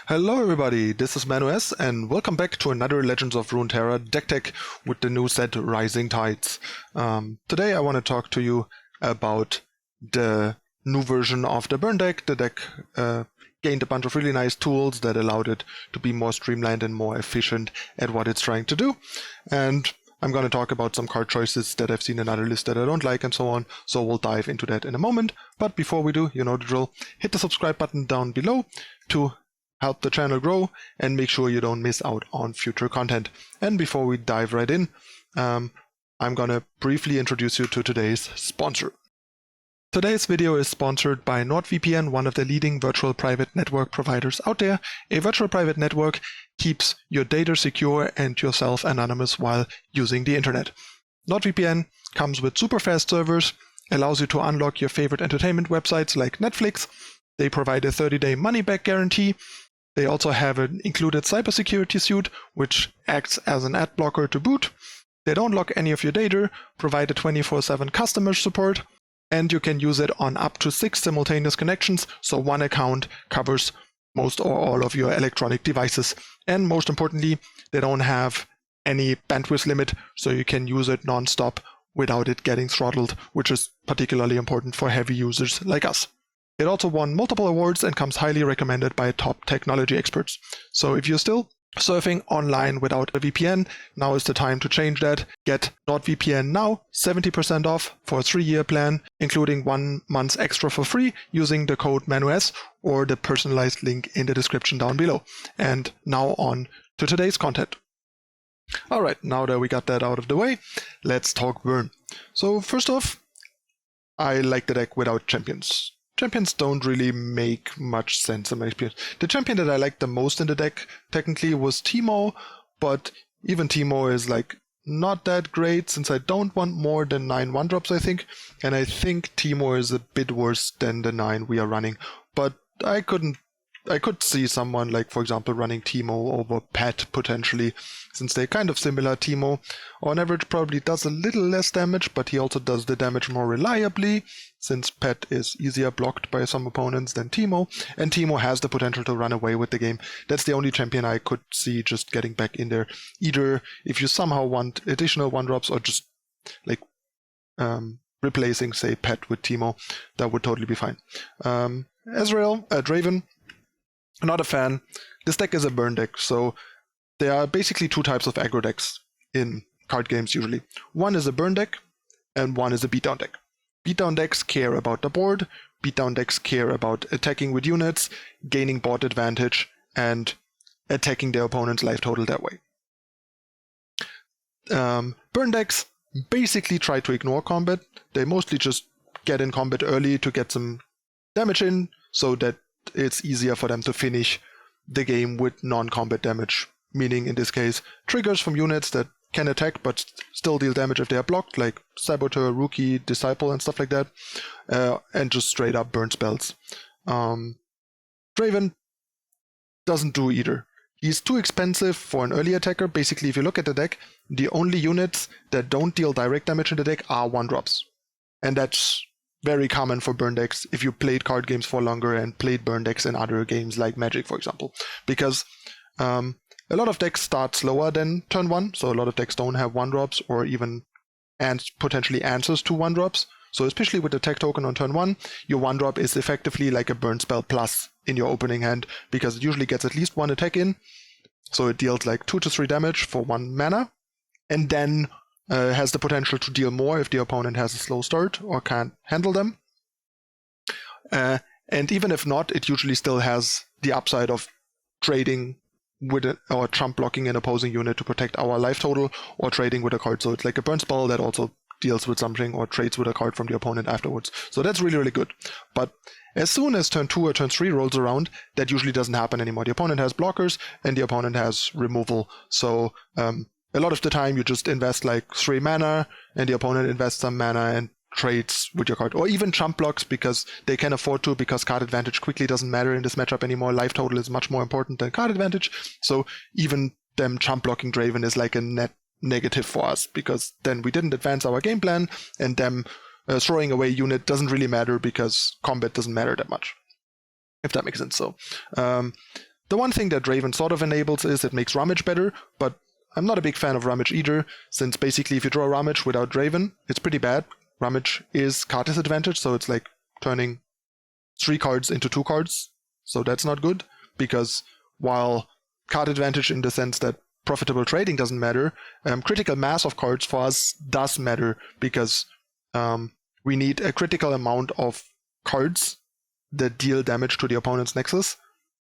Hello everybody, this is ManuS and welcome back to another Legends of Runeterra deck tech with the new set Rising Tides. Today I want to talk to you about the new version of the Burn deck. The deck gained a bunch of really nice tools that allowed it to be more streamlined and more efficient at what it's trying to do. And I'm going to talk about some card choices that I've seen in other lists that I don't like and so on, so we'll dive into that in a moment. But before we do, you know the drill, hit the subscribe button down below to help the channel grow and make sure you don't miss out on future content. And before we dive right in, I'm gonna briefly introduce you to today's sponsor. Today's video is sponsored by NordVPN, one of the leading virtual private network providers out there. A virtual private network keeps your data secure and yourself anonymous while using the internet. NordVPN comes with super fast servers, allows you to unlock your favorite entertainment websites like Netflix. They provide a 30-day money-back guarantee. They also have an included cybersecurity suite, which acts as an ad blocker to boot. They don't lock any of your data, provide a 24/7 customer support, and you can use it on up to 6 simultaneous connections, so one account covers most or all of your electronic devices. And most importantly, they don't have any bandwidth limit, so you can use it non-stop without it getting throttled, which is particularly important for heavy users like us. It also won multiple awards and comes highly recommended by top technology experts. So if you're still surfing online without a VPN, now is the time to change that. Get NordVPN now, 70% off for a 3-year plan, including 1 month extra for free using the code ManuS or the personalized link in the description down below. And now on to today's content. Alright, now that we got that out of the way, let's talk Burn. So first off, I like the deck without champions. Champions don't really make much sense in my experience. The champion that I liked the most in the deck technically was Teemo, but even Teemo is like not that great since I don't want more than 9 1-drops, I think. And I think Teemo is a bit worse than the 9 we are running. But I could see someone like, for example, running Teemo over Pet potentially, since they're kind of similar. Teemo on average probably does a little less damage, but he also does the damage more reliably, since Pet is easier blocked by some opponents than Teemo, and Teemo has the potential to run away with the game. That's the only champion I could see just getting back in there, either if you somehow want additional 1-drops or just like replacing, say, Pet with Teemo. That would totally be fine. Ezreal, Draven, not a fan. This deck is a burn deck, so there are basically 2 types of aggro decks in card games usually. One is a burn deck, and one is a beatdown deck. Beatdown decks care about the board, beatdown decks care about attacking with units, gaining board advantage, and attacking their opponent's life total that way. Burn decks basically try to ignore combat. They mostly just get in combat early to get some damage in, so that it's easier for them to finish the game with non-combat damage, meaning in this case triggers from units that can attack but still deal damage if they are blocked, like Saboteur, Rookie, Disciple and stuff like that, and just straight up burn spells. Draven doesn't do either. He's too expensive for an early attacker. Basically, if you look at the deck, the only units that don't deal direct damage in the deck are 1-drops, and that's very common for burn decks if you played card games for longer and played burn decks in other games like Magic, for example. Because a lot of decks start slower than turn 1, so a lot of decks don't have 1-drops or even potentially answers to 1-drops. So especially with the tech token on turn 1, your 1-drop is effectively like a burn spell plus in your opening hand, because it usually gets at least 1 attack in. So it deals like 2 to 3 damage for 1 mana, and then has the potential to deal more if the opponent has a slow start or can't handle them. And even if not, it usually still has the upside of trading with or trump blocking an opposing unit to protect our life total, or trading with a card. So it's like a burn spell that also deals with something or trades with a card from the opponent afterwards. So that's really, really good. But as soon as turn 2 or turn 3 rolls around, that usually doesn't happen anymore. The opponent has blockers and the opponent has removal. So a lot of the time you just invest like 3 mana and the opponent invests some mana and trades with your card, or even trump blocks because they can afford to, because card advantage quickly doesn't matter in this matchup anymore. Life total is much more important than card advantage, so even them trump blocking Draven is like a net negative for us, because then we didn't advance our game plan, and them throwing away unit doesn't really matter because combat doesn't matter that much, if that makes sense. So The one thing that Draven sort of enables is it makes Rummage better, but I'm not a big fan of Rummage either, since basically if you draw Rummage without Draven, it's pretty bad. Rummage is card disadvantage, so it's like turning 3 cards into 2 cards, so that's not good, because while card advantage in the sense that profitable trading doesn't matter, critical mass of cards for us does matter, because we need a critical amount of cards that deal damage to the opponent's nexus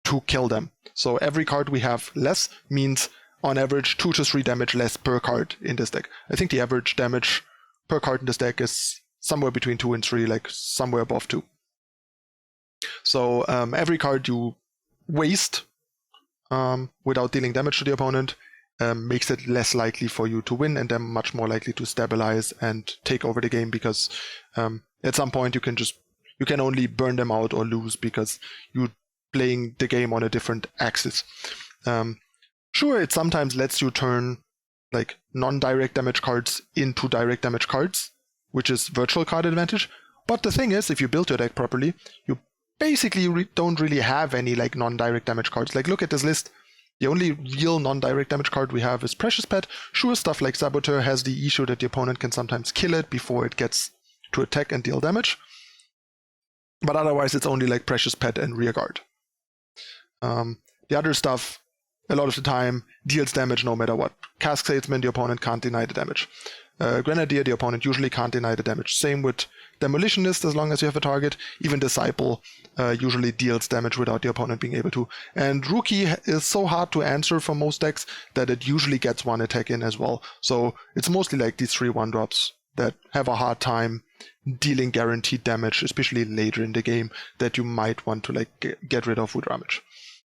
to kill them. So every card we have less means on average 2 to 3 damage less per card in this deck. I think the average damage per card in this deck is somewhere between 2 and 3, like somewhere above 2. So every card you waste without dealing damage to the opponent makes it less likely for you to win, and then much more likely to stabilize and take over the game, because at some point you can only burn them out or lose because you're playing the game on a different axis. Sure, it sometimes lets you turn like non-direct damage cards into direct damage cards, which is virtual card advantage. But the thing is, if you build your deck properly, you basically don't really have any like non-direct damage cards. Like, look at this list. The only real non-direct damage card we have is Precious Pet. Sure, stuff like Saboteur has the issue that the opponent can sometimes kill it before it gets to attack and deal damage. But otherwise, it's only like Precious Pet and Rearguard. The other stuff, a lot of the time, deals damage no matter what. Cask Salesman, the opponent can't deny the damage. Grenadier, the opponent usually can't deny the damage. Same with Demolitionist, as long as you have a target. Even Disciple usually deals damage without the opponent being able to. And Rookie is so hard to answer for most decks that it usually gets 1 attack in as well. So it's mostly like these 3 1-drops that have a hard time dealing guaranteed damage, especially later in the game, that you might want to like get rid of with Rummage.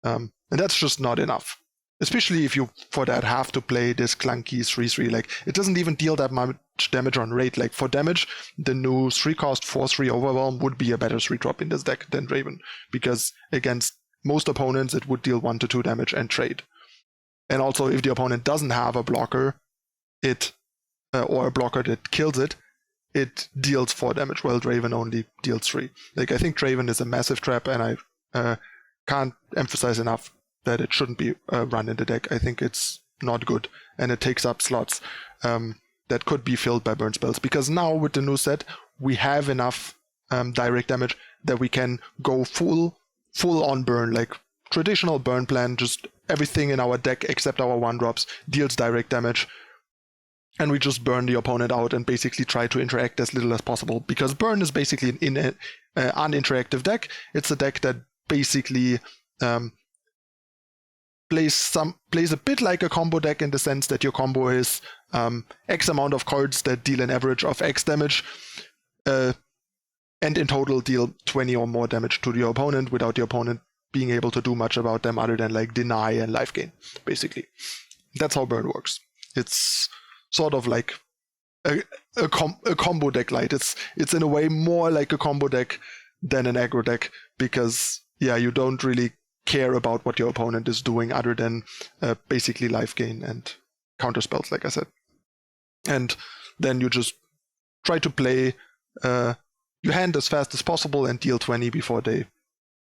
And that's just not enough. Especially if you, for that, have to play this clunky 3/3. Like, it doesn't even deal that much damage on rate. Like, for damage, the new 3-cost 4/3 Overwhelm would be a better 3-drop in this deck than Draven. Because against most opponents, it would deal 1 to 2 damage and trade. And also, if the opponent doesn't have a blocker, or a blocker that kills it, it deals 4 damage, while Draven only deals 3. Like, I think Draven is a massive trap, and I can't emphasize enough that it shouldn't be run in the deck. I think it's not good, and it takes up slots that could be filled by burn spells, because now with the new set we have enough direct damage that we can go full on burn, like traditional burn plan. Just everything in our deck except our 1-drops deals direct damage, and we just burn the opponent out and basically try to interact as little as possible, because burn is basically an uninteractive deck. It's a deck that basically plays a bit like a combo deck, in the sense that your combo is X amount of cards that deal an average of X damage, and in total deal 20 or more damage to your opponent without the opponent being able to do much about them other than like deny and life gain, basically. That's how burn works. It's sort of like a combo deck light. It's in a way more like a combo deck than an aggro deck, because yeah, you don't really care about what your opponent is doing other than basically life gain and counter spells, like I said. And then you just try to play your hand as fast as possible and deal 20 before they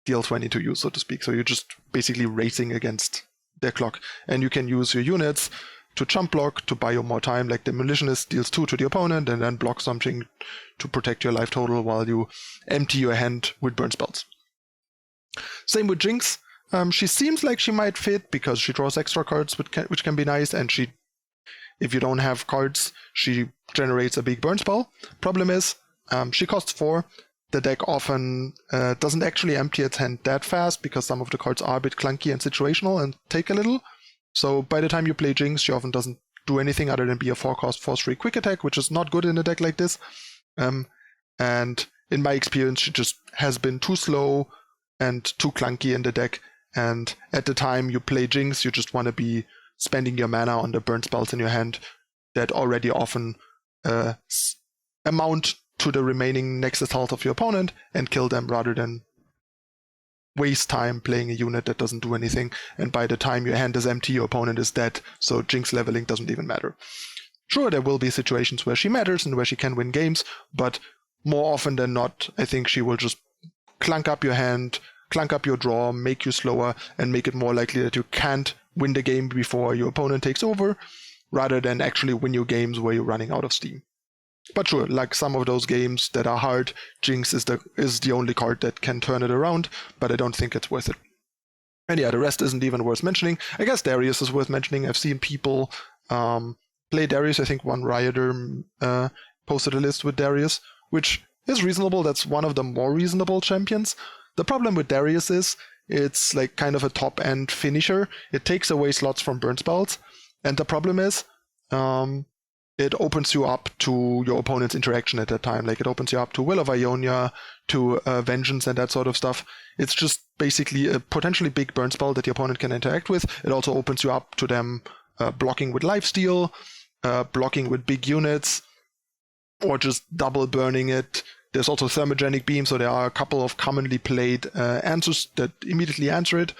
deal 20 to you, so to speak. So you're just basically racing against their clock. And you can use your units to chump block to buy you more time, like Demolitionist deals 2 to the opponent and then block something to protect your life total while you empty your hand with burn spells. Same with Jinx. She seems like she might fit because she draws extra cards, which can be nice, and if you don't have cards, she generates a big burn spell. Problem is, she costs 4. The deck often doesn't actually empty its hand that fast, because some of the cards are a bit clunky and situational and take a little. So by the time you play Jinx, she often doesn't do anything other than be a 4-cost 4/3 quick attack, which is not good in a deck like this. And in my experience, she just has been too slow and too clunky in the deck. And at the time you play Jinx, you just want to be spending your mana on the burn spells in your hand that already often amount to the remaining Nexus health of your opponent and kill them, rather than waste time playing a unit that doesn't do anything. And by the time your hand is empty, your opponent is dead, so Jinx leveling doesn't even matter. Sure, there will be situations where she matters and where she can win games, but more often than not, I think she will just clunk up your hand, clunk up your draw, make you slower, and make it more likely that you can't win the game before your opponent takes over, rather than actually win your games where you're running out of steam. But sure, like some of those games that are hard, Jinx is the only card that can turn it around, but I don't think it's worth it. And yeah, the rest isn't even worth mentioning. I guess Darius is worth mentioning. I've seen people play Darius. I think one Rioter posted a list with Darius, which is reasonable. That's one of the more reasonable champions. The problem with Darius is it's like kind of a top-end finisher. It takes away slots from burn spells. And the problem is it opens you up to your opponent's interaction at that time. Like it opens you up to Will of Ionia, to Vengeance and that sort of stuff. It's just basically a potentially big burn spell that the opponent can interact with. It also opens you up to them blocking with lifesteal, blocking with big units, or just double burning it. There's also Thermogenic Beam, so there are a couple of commonly played answers that immediately answer it.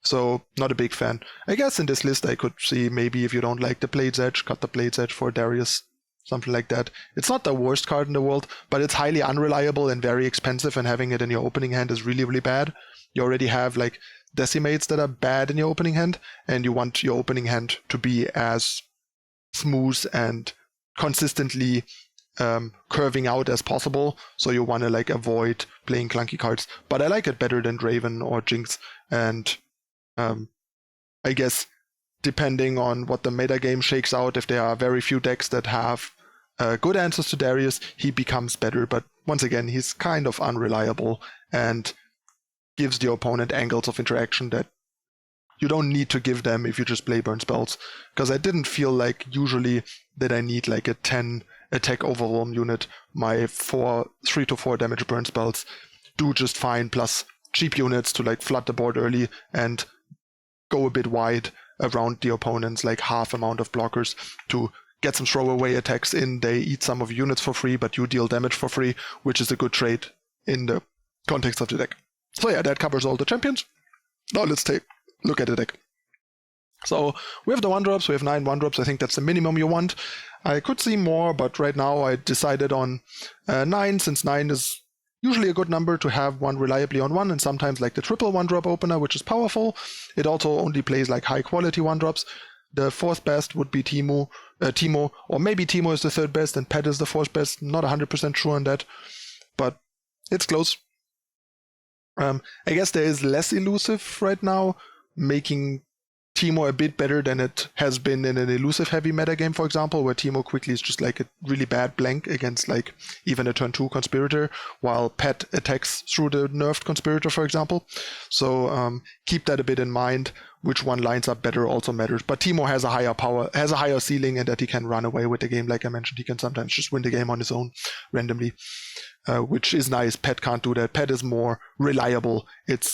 So not a big fan. I guess in this list I could see maybe if you don't like the Blade's Edge, cut the Blade's Edge for Darius, something like that. It's not the worst card in the world, but it's highly unreliable and very expensive, and having it in your opening hand is really, really bad. You already have like Decimates that are bad in your opening hand, and you want your opening hand to be as smooth and consistently curving out as possible, so you want to like avoid playing clunky cards. But I like it better than Draven or Jinx, and I guess depending on what the metagame shakes out, if there are very few decks that have good answers to Darius, he becomes better. But once again, he's kind of unreliable and gives the opponent angles of interaction that you don't need to give them if you just play burn spells. Because I didn't feel like usually that I need like a 10 attack overwhelm unit. My 3 to 4 damage burn spells do just fine, plus cheap units to like flood the board early and go a bit wide around the opponent's like half amount of blockers to get some throwaway attacks in. They eat some of your units for free, but you deal damage for free, which is a good trade in the context of the deck. So yeah, that covers all the champions. Now let's take a look at the deck. So we have the 1-drops, we have 9 1-drops. I think that's the minimum you want. I could see more, but right now I decided on 9, since 9 is usually a good number to have one reliably on 1, and sometimes like the triple 1-drop opener, which is powerful. It also only plays like high quality 1-drops. The 4th best would be Teemo, or maybe Teemo is the 3rd best and Pet is the 4th best. Not 100% sure on that, but it's close. I guess there is less elusive right now, making Teemo a bit better than it has been in an elusive heavy metagame, for example, where Teemo quickly is just like a really bad blank against like even a turn 2 Conspirator, while Pet attacks through the nerfed Conspirator, for example. So keep that a bit in mind. Which one lines up better also matters. But Teemo has a higher power, has a higher ceiling, and that he can run away with the game. Like I mentioned, he can sometimes just win the game on his own randomly, which is nice. Pet can't do that. Pet is more reliable. It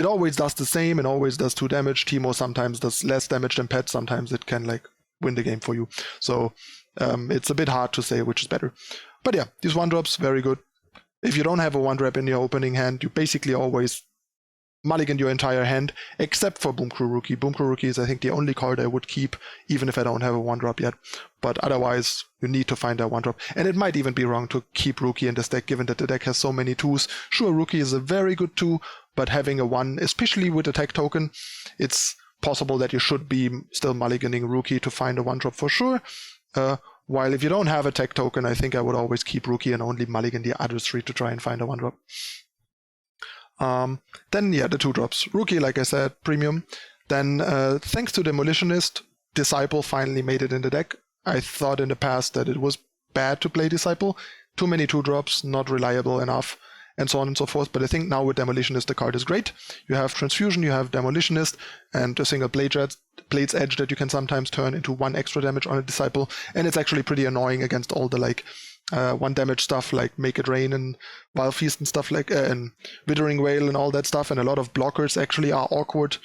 always does the same and always does 2 damage. Teemo sometimes does less damage than Pet. Sometimes it can like win the game for you. So it's a bit hard to say which is better. But yeah, these 1-drops, very good. If you don't have a 1-drop in your opening hand, you basically always mulligan your entire hand, except for Boom Crew Rookie. Boom Crew Rookie is, I think, the only card I would keep, even if I don't have a 1-drop yet. But otherwise, you need to find a 1-drop. And it might even be wrong to keep Rookie in this deck, given that the deck has so many 2s. Sure, Rookie is a very good 2, but having a 1, especially with a tech token, it's possible that you should be still mulliganing Rookie to find a 1-drop for sure. While if you don't have a tech token, I think I would always keep Rookie and only mulligan the other 3 to try and find a 1-drop. Then, yeah, the 2-drops. Rookie, like I said, premium. Then, thanks to Demolitionist, Disciple finally made it in the deck. I thought in the past that it was bad to play Disciple. Too many 2-drops, not reliable enough, and so on and so forth. But I think now with Demolitionist, the card is great. You have Transfusion, you have Demolitionist, and a single Blade's Edge that you can sometimes turn into 1 extra damage on a Disciple. And it's actually pretty annoying against all the, like, 1 damage stuff like Make It Rain and Wild Feast and stuff like and Withering Wail and all that stuff, and a lot of blockers actually are awkward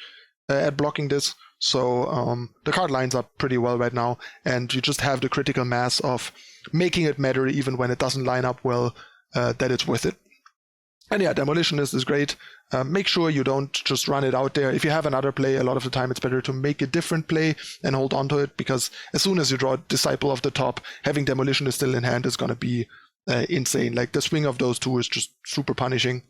at blocking this. So the card lines up pretty well right now, and you just have the critical mass of making it matter even when it doesn't line up well, that it's worth it. And yeah, Demolitionist is great. Make sure you don't just run it out there. If you have another play, a lot of the time it's better to make a different play and hold on to it, because as soon as you draw Disciple off the top, having Demolitionist still in hand is going to be insane. Like the swing of those 2 is just super punishing.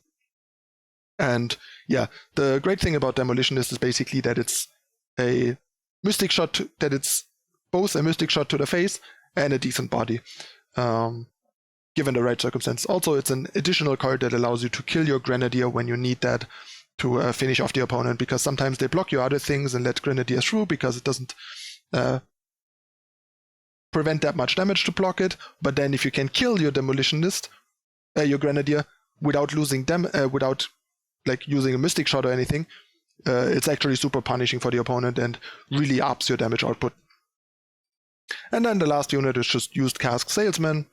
And yeah, the great thing about Demolitionist is basically that it's a mystic shot, that it's both a mystic shot to the face and a decent body, given the right circumstance. Also, it's an additional card that allows you to kill your Grenadier when you need that to finish off the opponent, because sometimes they block your other things and let Grenadier through because it doesn't prevent that much damage to block it. But then if you can kill your Demolitionist, your Grenadier, without losing without like using a mystic shot or anything, it's actually super punishing for the opponent and really ups your damage output. And then the last unit is just Used Cask Salesman.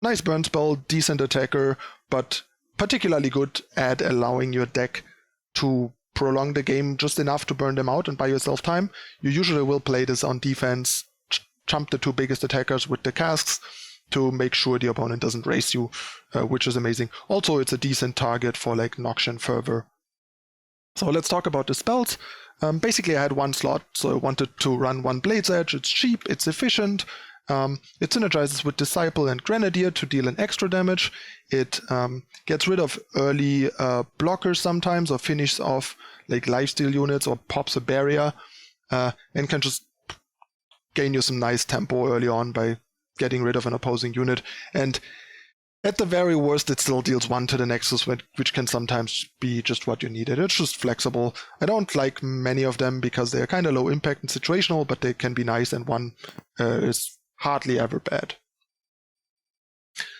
Nice burn spell, decent attacker, but particularly good at allowing your deck to prolong the game just enough to burn them out and buy yourself time. You usually will play this on defense, jump the two biggest attackers with the casks to make sure the opponent doesn't race you, which is amazing. Also, it's a decent target for like Noxian Fervor. So let's talk about the spells. Basically, I had one slot, so I wanted to run one Blade's Edge. It's cheap, it's efficient. It synergizes with Disciple and Grenadier to deal an extra damage. It gets rid of early blockers sometimes, or finishes off like lifesteal units, or pops a barrier, and can just gain you some nice tempo early on by getting rid of an opposing unit. And at the very worst, it still deals 1 to the Nexus, which can sometimes be just what you needed. It's just flexible. I don't like many of them because they are kind of low impact and situational, but they can be nice, and 1 is hardly ever bad.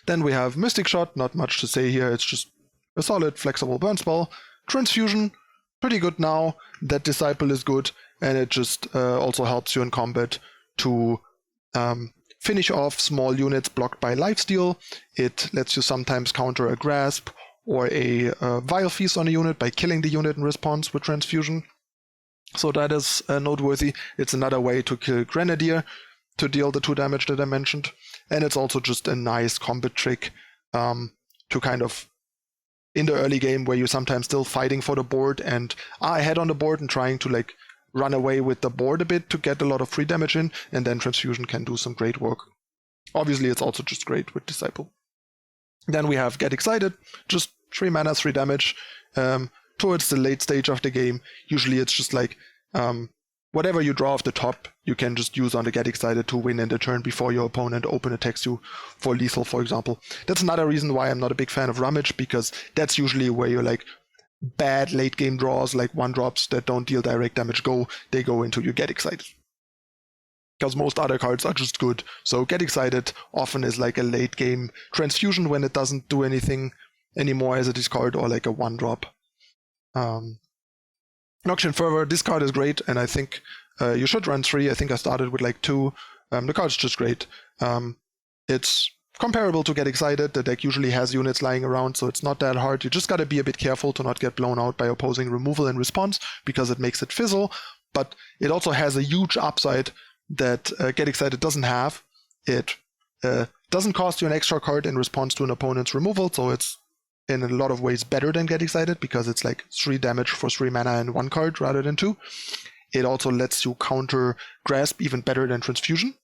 Then we have Mystic Shot, not much to say here, it's just a solid flexible burn spell. Transfusion, pretty good now, that Disciple is good, and it just also helps you in combat to finish off small units blocked by lifesteal. It lets you sometimes counter a Grasp or a Vile Feast on a unit by killing the unit in response with Transfusion. So that is noteworthy. It's another way to kill Grenadier to deal the 2 damage that I mentioned. And it's also just a nice combat trick to kind of, in the early game where you're sometimes still fighting for the board and are ahead on the board and trying to like run away with the board a bit to get a lot of free damage in, and then Transfusion can do some great work. Obviously, it's also just great with Disciple. Then we have Get Excited, just 3 mana, 3 damage. Towards the late stage of the game, usually it's just like whatever you draw off the top, you can just use on the Get Excited to win in the turn before your opponent open attacks you for lethal, for example. That's another reason why I'm not a big fan of Rummage, because that's usually where you're like, bad late game draws like 1-drops that don't deal direct damage they go into your Get Excited. Because most other cards are just good. So Get Excited often is like a late game Transfusion when it doesn't do anything anymore as a discard, or like a 1-drop. Noxian Fervor, this card is great, and I think you should run 3. I think I started with like 2. The card's just great. It's comparable to Get Excited. The deck usually has units lying around, so it's not that hard. You just gotta be a bit careful to not get blown out by opposing removal and response, because it makes it fizzle. But it also has a huge upside that Get Excited doesn't have. It doesn't cost you an extra card in response to an opponent's removal, so it's in a lot of ways better than Get Excited, because it's like 3 damage for 3 mana and 1 card rather than 2. It also lets you counter Grasp even better than Transfusion.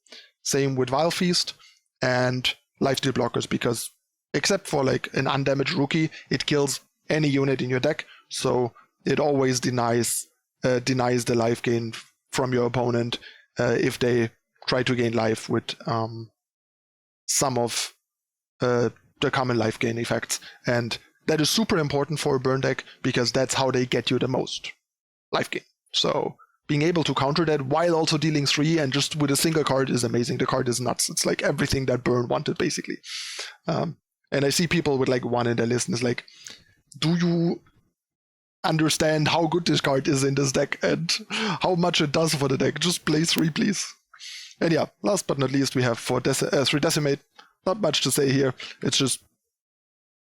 Same with Vile Feast and lifesteal blockers, because except for like an undamaged rookie, it kills any unit in your deck, so it always denies the life gain from your opponent if they try to gain life with some of the common life gain effects. And that is super important for a burn deck, because that's how they get you the most life gain. So being able to counter that while also dealing 3 and just with a single card is amazing. The card is nuts. It's like everything that Burn wanted, basically. And I see people with like 1 in their list, and it's like, do you understand how good this card is in this deck and how much it does for the deck? Just play 3, please. And yeah, last but not least, we have 3 Decimate. Not much to say here. It's just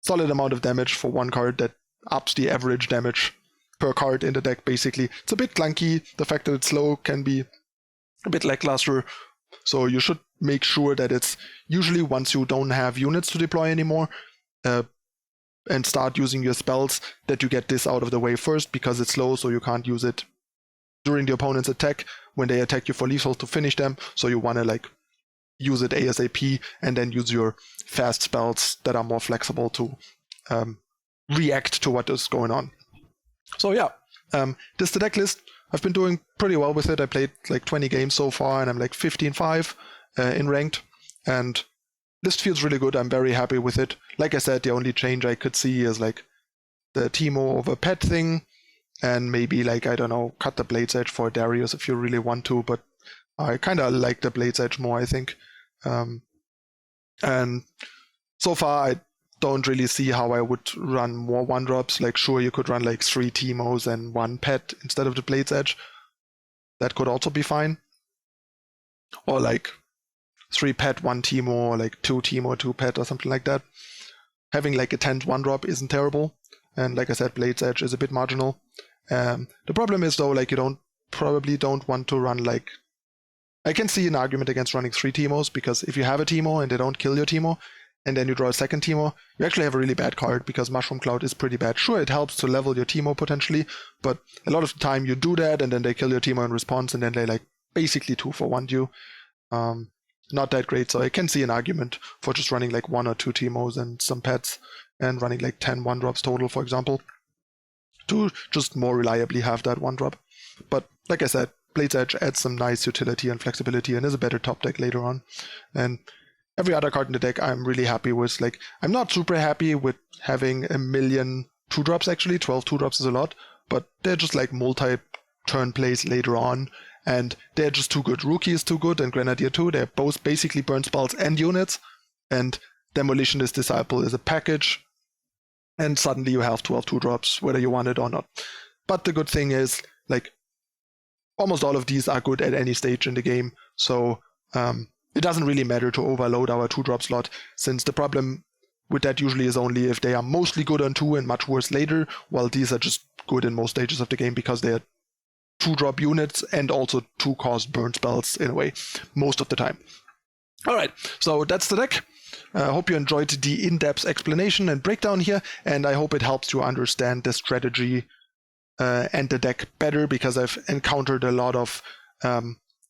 solid amount of damage for 1 card that ups the average damage per card in the deck, basically. It's a bit clunky. The fact that it's slow can be a bit lackluster, so you should make sure that it's usually once you don't have units to deploy anymore and start using your spells, that you get this out of the way first, because it's slow, so you can't use it during the opponent's attack when they attack you for lethal to finish them. So you want to like use it ASAP and then use your fast spells that are more flexible to react to what is going on. So yeah, this is the deck list. I've been doing pretty well with it. I played like 20 games so far, and I'm like 15-5 in ranked, and list feels really good. I'm very happy with it. Like I said, the only change I could see is like the Teemo over pet thing, and maybe like, I don't know, cut the Blade's Edge for Darius if you really want to, but I kind of like the Blade's Edge more, I think. And so far, I don't really see how I would run more 1-drops. Like, sure, you could run like 3 Teemos and 1 pet instead of the Blade's Edge. That could also be fine. Or like 3 pet, 1 Teemo, or like 2 Teemo, 2 pet, or something like that. Having like a 10th 1-drop isn't terrible. And like I said, Blade's Edge is a bit marginal. The problem is though, like, you probably don't want to run like... I can see an argument against running 3 Teemos, because if you have a Teemo and they don't kill your Teemo, and then you draw a second Teemo, you actually have a really bad card, because Mushroom Cloud is pretty bad. Sure, it helps to level your Teemo potentially, but a lot of the time you do that, and then they kill your Teemo in response, and then they like basically 2-for-1 you. Not that great, so I can see an argument for just running like 1 or 2 Teemos and some pets, and running like 10 1-drops total, for example, to just more reliably have that 1-drop. But like I said, Blade's Edge adds some nice utility and flexibility and is a better top deck later on. And every other card in the deck I'm really happy with. Like, I'm not super happy with having a million 2-drops actually. 12 2-drops is a lot, but they're just like multi-turn plays later on, and they're just too good. Rookie is too good, and Grenadier too. They're both basically burn spells and units, and Demolitionist Disciple is a package, and suddenly you have 12 2-drops, whether you want it or not. But the good thing is, like, almost all of these are good at any stage in the game, so it doesn't really matter to overload our 2-drop slot, since the problem with that usually is only if they are mostly good on 2 and much worse later, while these are just good in most stages of the game because they are 2-drop units and also 2-cost burn spells in a way, most of the time. Alright, so that's the deck. I hope you enjoyed the in-depth explanation and breakdown here, and I hope it helps you understand the strategy and the deck better, because I've encountered a lot of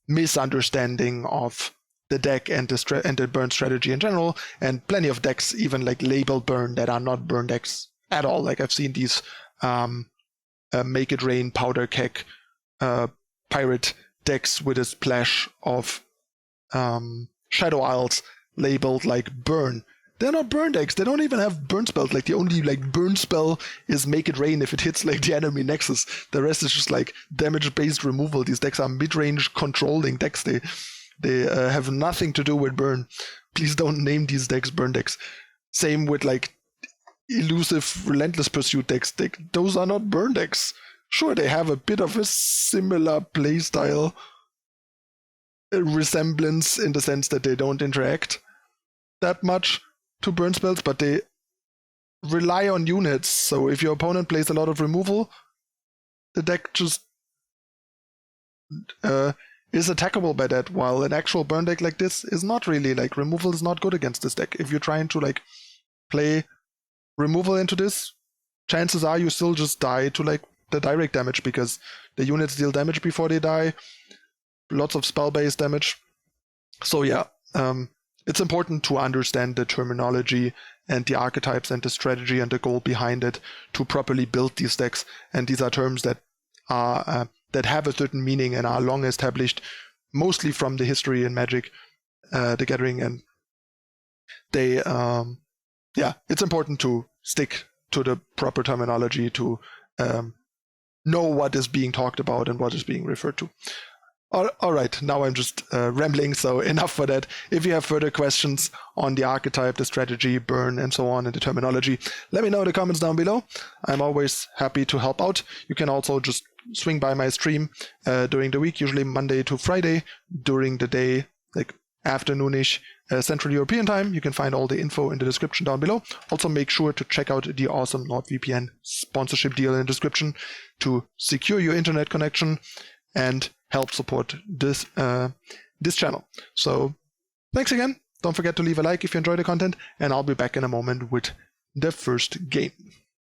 misunderstanding of the deck and the burn strategy in general, and plenty of decks even like label burn that are not burn decks at all. Like, I've seen these Make It Rain, Powder Keg, pirate decks with a splash of Shadow Isles labeled like burn. They're not burn decks. They don't even have burn spells. Like, the only like burn spell is Make It Rain if it hits like the enemy nexus. The rest is just like damage-based removal. These decks are mid-range controlling decks. They have nothing to do with burn. Please don't name these decks burn decks. Same with like elusive Relentless Pursuit decks. Those are not burn decks. Sure, they have a bit of a similar playstyle resemblance in the sense that they don't interact that much to burn spells, but they rely on units. So if your opponent plays a lot of removal, the deck just is attackable by that, while an actual burn deck like this is not really. Like, removal is not good against this deck. If you're trying to like play removal into this, chances are you still just die to like the direct damage, because the units deal damage before they die. Lots of spell-based damage. So yeah, it's important to understand the terminology and the archetypes and the strategy and the goal behind it to properly build these decks. And these are terms that are that have a certain meaning and are long established, mostly from the history in Magic, the Gathering, and they, it's important to stick to the proper terminology to know what is being talked about and what is being referred to. All right, now I'm just rambling, so enough for that. If you have further questions on the archetype, the strategy, burn, and so on, and the terminology, let me know in the comments down below. I'm always happy to help out. You can also just swing by my stream during the week, usually Monday to Friday, during the day, like afternoonish Central European time. You can find all the info in the description down below. Also, make sure to check out the awesome NordVPN sponsorship deal in the description to secure your internet connection and help support this channel. So thanks again. Don't forget to leave a like if you enjoy the content, and I'll be back in a moment with the first game.